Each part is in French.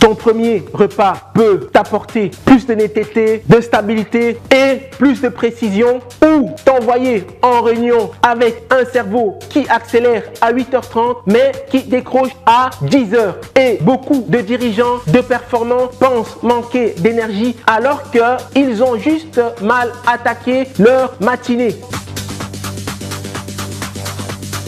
ton premier repas peut t'apporter plus de netteté, de stabilité et plus de précision, ou t'envoyer en réunion avec un cerveau qui accélère à 8h30 mais qui décroche à 10h. Et beaucoup de dirigeants de performants pensent manquer d'énergie alors qu'ils ont juste mal attaqué leur matinée.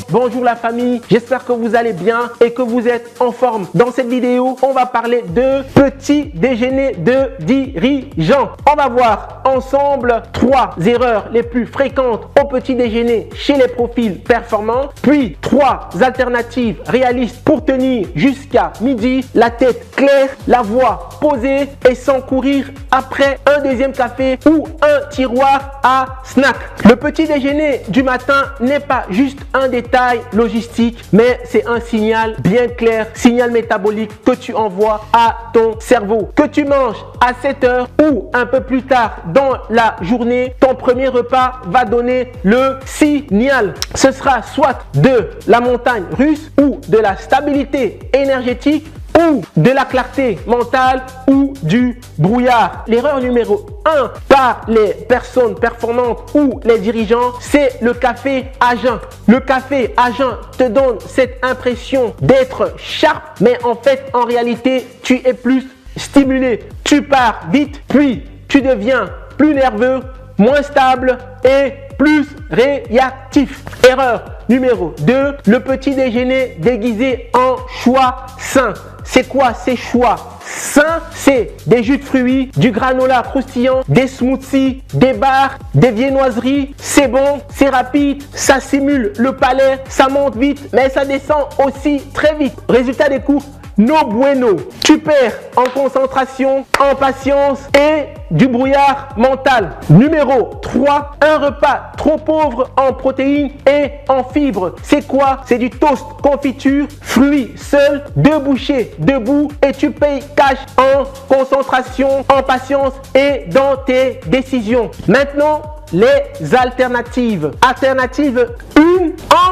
Bonjour la famille, j'espère que vous allez bien et que vous êtes en forme. Dans cette vidéo, on va parler de petit déjeuner de dirigeants. On va voir ensemble 3 erreurs les plus fréquentes au petit déjeuner chez les profils performants, puis 3 alternatives réalistes pour tenir jusqu'à midi, la tête claire, la voix posée et sans courir après un deuxième café ou un tiroir à snack. Le petit déjeuner du matin n'est pas juste un détail logistique, mais c'est un signal bien clair, signal métabolique que tu envoies à ton cerveau. Que tu manges à 7h ou un peu plus tard dans la journée, ton premier repas va donner le signal. Ce sera soit de la montagne russe ou de la stabilité énergétique ou de la clarté mentale ou du brouillard. L'erreur numéro 1 par les personnes performantes ou les dirigeants, c'est le café à jeun. Le café à jeun te donne cette impression d'être sharp, mais en fait, en réalité, tu es plus stimulé. Tu pars vite, puis tu deviens plus nerveux, moins stable et plus réactif. Erreur numéro 2, le petit déjeuner déguisé en choix sain. C'est quoi ces choix sains? C'est des jus de fruits, du granola croustillant, des smoothies, des bars, des viennoiseries. C'est bon, c'est rapide, ça stimule le palais, ça monte vite, mais ça descend aussi très vite. Résultat des courses, no bueno. Tu perds en concentration, en patience et du brouillard mental. Numéro 3, un repas trop pauvre en protéines et en fibres. C'est quoi? C'est du toast, confiture, fruits seuls, 2 bouchées debout et tu payes cash en concentration, en patience et dans tes décisions. Maintenant, les alternatives. Alternative 1,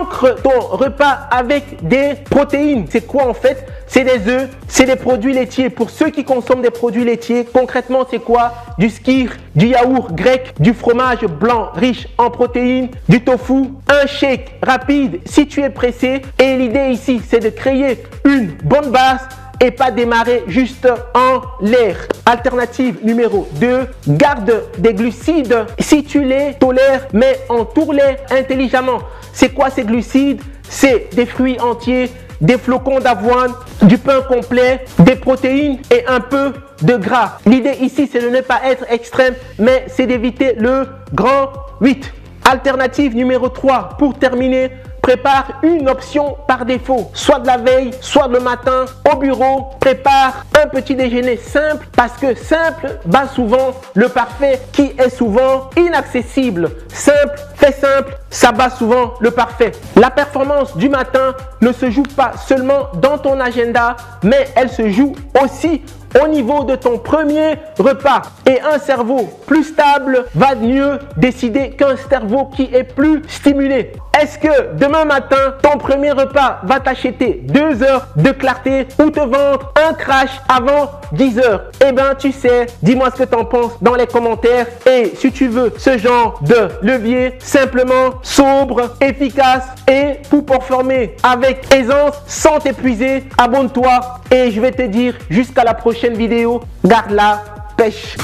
ancre ton repas avec des protéines. C'est quoi en fait? C'est des œufs, c'est des produits laitiers. Pour ceux qui consomment des produits laitiers, concrètement, c'est quoi? Du skyr, du yaourt grec, du fromage blanc riche en protéines, du tofu, un shake rapide si tu es pressé. Et l'idée ici, c'est de créer une bonne base et pas démarrer juste en l'air. Alternative numéro 2, garde des glucides si tu les tolères, mais entoure-les intelligemment. C'est quoi ces glucides? C'est des fruits entiers, des flocons d'avoine, du pain complet, des protéines et un peu de gras. L'idée ici, c'est de ne pas être extrême, mais c'est d'éviter le grand 8. Alternative numéro 3, pour terminer, prépare une option par défaut, soit de la veille, soit le matin au bureau. Prépare un petit déjeuner simple parce que simple bat souvent le parfait qui est souvent inaccessible. Simple, fait simple, ça bat souvent le parfait. La performance du matin ne se joue pas seulement dans ton agenda, mais elle se joue aussi au niveau de ton premier repas. Et un cerveau plus stable va mieux décider qu'un cerveau qui est plus stimulé. Est-ce que demain matin, ton premier repas va t'acheter 2 heures de clarté ou te vendre un crash avant 10 heures? Eh bien, tu sais, dis-moi ce que tu en penses dans les commentaires. Et si tu veux ce genre de levier, simplement sobre, efficace et pour performer avec aisance sans t'épuiser, abonne-toi et je vais te dire jusqu'à la prochaine vidéo. Garde la pêche.